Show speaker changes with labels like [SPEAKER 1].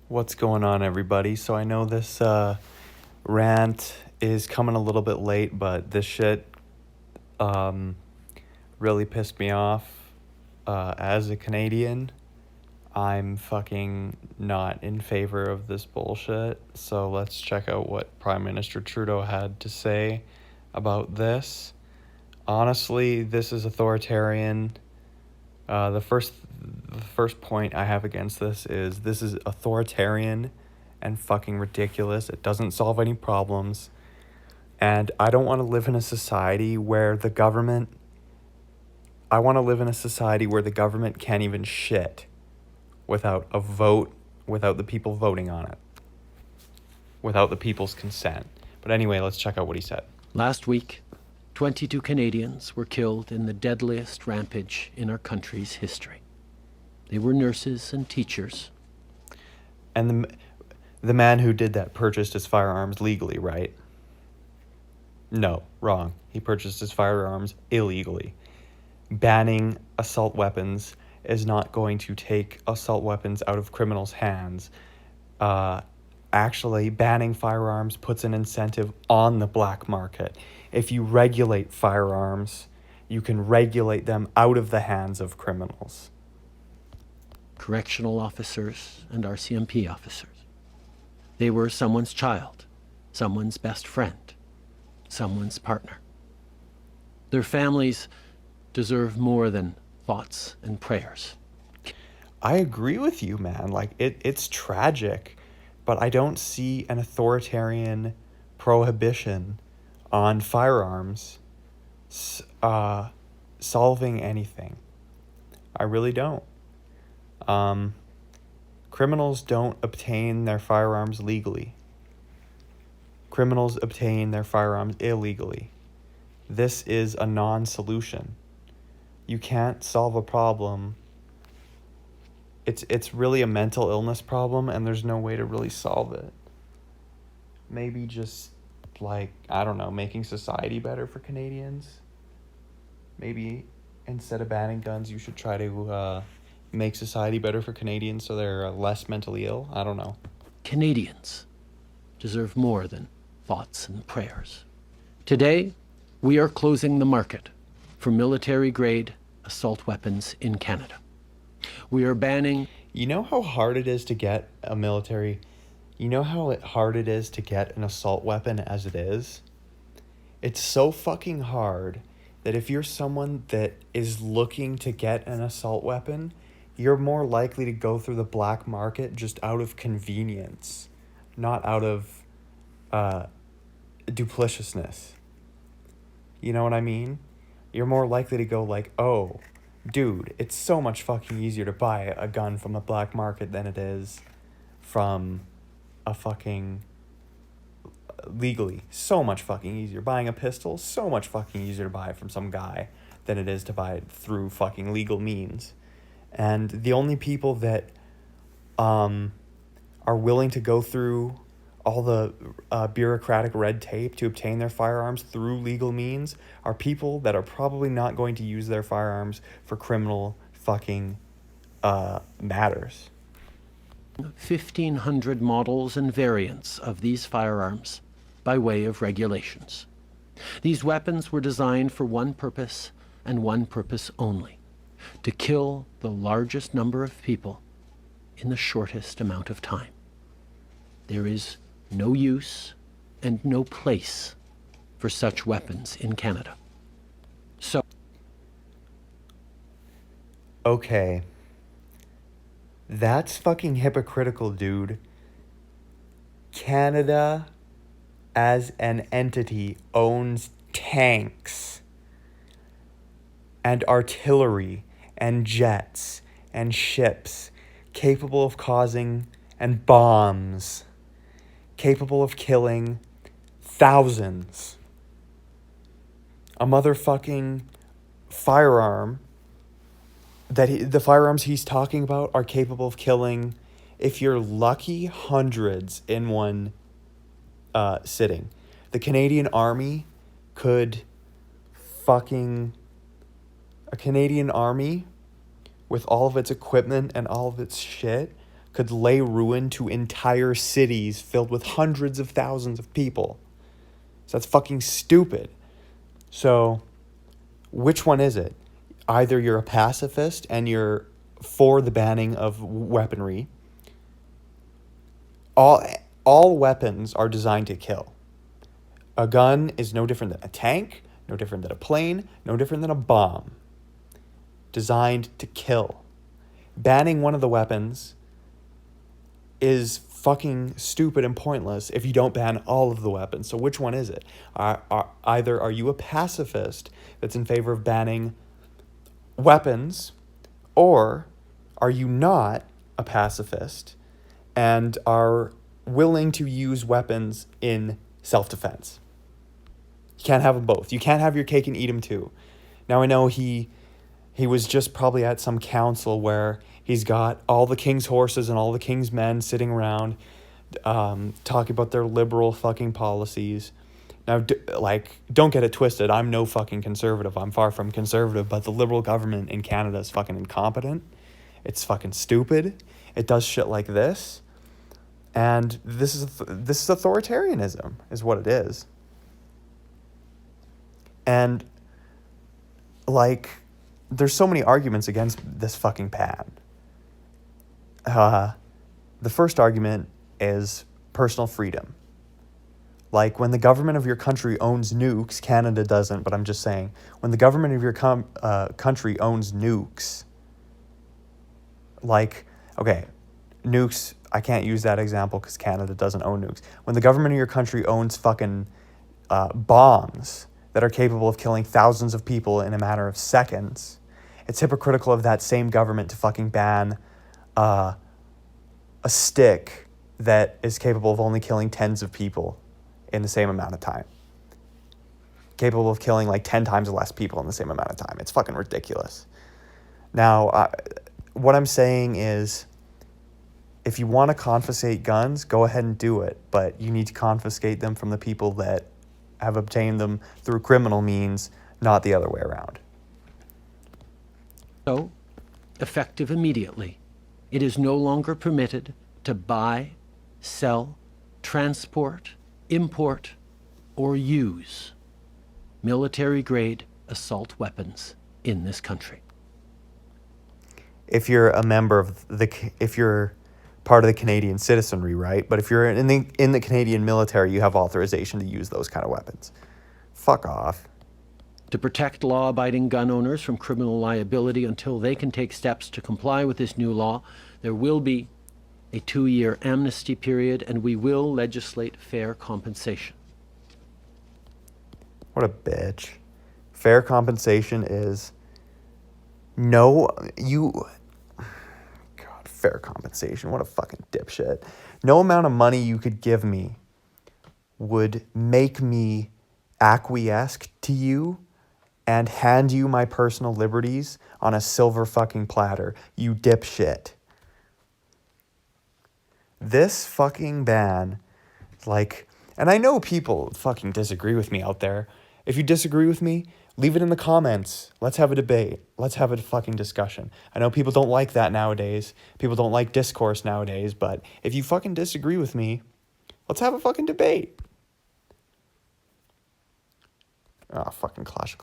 [SPEAKER 1] What's going on, everybody? So I know this rant is coming a little bit late, but this shit um, really pissed me off. As a Canadian, I'm fucking not in favor of this bullshit. So let's check out what Prime Minister Trudeau had to say about this. Honestly, this is authoritarian. The first point I have against this is authoritarian and fucking ridiculous. It doesn't solve any problems. And I don't want to live in a society where the government can't even shit without a vote, without the people voting on it, without the people's consent. But anyway, let's check out what he said.
[SPEAKER 2] Last week, 22 Canadians were killed in the deadliest rampage in our country's history. They were nurses and teachers.
[SPEAKER 1] And the man who did that purchased his firearms legally, right? No, wrong. He purchased his firearms illegally. Banning assault weapons is not going to take assault weapons out of criminals' hands. Actually, banning firearms puts an incentive on the black market. If you regulate firearms, you can regulate them out of the hands of criminals.
[SPEAKER 2] Correctional officers and RCMP officers. They were someone's child, someone's best friend, someone's partner. Their families deserve more than thoughts and prayers.
[SPEAKER 1] I agree with you, man. It's tragic, but I don't see an authoritarian prohibition on firearms solving anything. I really don't. Criminals don't obtain their firearms legally. Criminals obtain their firearms illegally. This is a non-solution. You can't solve a problem. It's really a mental illness problem, and there's no way to really solve it. Maybe just, I don't know, making society better for Canadians. Maybe instead of banning guns, you should try to make society better for Canadians so they're less mentally ill. I don't know.
[SPEAKER 2] Canadians deserve more than thoughts and prayers. Today, we are closing the market for military-grade assault weapons in Canada. We are banning...
[SPEAKER 1] You know how hard it is to get hard it is to get an assault weapon as it is? It's so fucking hard that if you're someone that is looking to get an assault weapon, you're more likely to go through the black market just out of convenience, not out of duplicitousness. You know what I mean? You're more likely to go oh, dude, it's so much fucking easier to buy a gun from a black market than it is from a fucking legally. So much fucking easier. Buying a pistol, so much fucking easier to buy it from some guy than it is to buy it through fucking legal means. And the only people that are willing to go through all the bureaucratic red tape to obtain their firearms through legal means are people that are probably not going to use their firearms for criminal fucking matters.
[SPEAKER 2] 1,500 models and variants of these firearms by way of regulations. These weapons were designed for one purpose and one purpose only: to kill the largest number of people in the shortest amount of time. There is no use and no place for such weapons in Canada. So,
[SPEAKER 1] okay. That's fucking hypocritical, dude. Canada, as an entity, owns tanks and artillery and jets and ships capable of causing, and bombs capable of killing thousands. A motherfucking firearm the firearms he's talking about are capable of killing, if you're lucky, hundreds in one sitting. The Canadian Army could a Canadian Army with all of its equipment and all of its shit could lay ruin to entire cities filled with hundreds of thousands of people. So that's fucking stupid. So which one is it? Either you're a pacifist and you're for the banning of weaponry. All weapons are designed to kill. A gun is no different than a tank, no different than a plane, no different than a bomb. Designed to kill. Banning one of the weapons is fucking stupid and pointless if you don't ban all of the weapons. So which one is it? Either are you a pacifist that's in favor of banning weapons, or are you not a pacifist and are willing to use weapons in self-defense? You can't have them both. You can't have your cake and eat them too. Now I know he was just probably at some council where he's got all the king's horses and all the king's men sitting around talking about their liberal fucking policies. Now, don't get it twisted. I'm no fucking conservative. I'm far from conservative, but the liberal government in Canada is fucking incompetent. It's fucking stupid. It does shit like this. And this is authoritarianism, is what it is. And, there's so many arguments against this fucking ban. The first argument is personal freedom. Like, when the government of your country owns nukes, Canada doesn't, but I'm just saying, when the government of your country owns nukes, nukes, I can't use that example because Canada doesn't own nukes. When the government of your country owns fucking bombs that are capable of killing thousands of people in a matter of seconds, it's hypocritical of that same government to fucking ban a stick that is capable of only killing tens of people in the same amount of time. Capable of killing 10 times less people in the same amount of time. It's fucking ridiculous. Now, what I'm saying is, if you want to confiscate guns, go ahead and do it. But you need to confiscate them from the people that have obtained them through criminal means, not the other way around.
[SPEAKER 2] So, effective immediately, it is no longer permitted to buy, sell, transport, import, or use military-grade assault weapons in this country.
[SPEAKER 1] If you're a member of if you're part of the Canadian citizenry, right? But if you're in the Canadian military, you have authorization to use those kind of weapons. Fuck off.
[SPEAKER 2] To protect law-abiding gun owners from criminal liability until they can take steps to comply with this new law, there will be a 2-year amnesty period, and we will legislate fair compensation.
[SPEAKER 1] What a bitch. Fair compensation is God, fair compensation. What a fucking dipshit. No amount of money you could give me would make me acquiesce to you and hand you my personal liberties on a silver fucking platter. You dipshit. This fucking ban, and I know people fucking disagree with me out there. If you disagree with me, leave it in the comments. Let's have a debate. Let's have a fucking discussion. I know people don't like that nowadays. People don't like discourse nowadays, but if you fucking disagree with me, let's have a fucking debate. Oh, fucking Clash of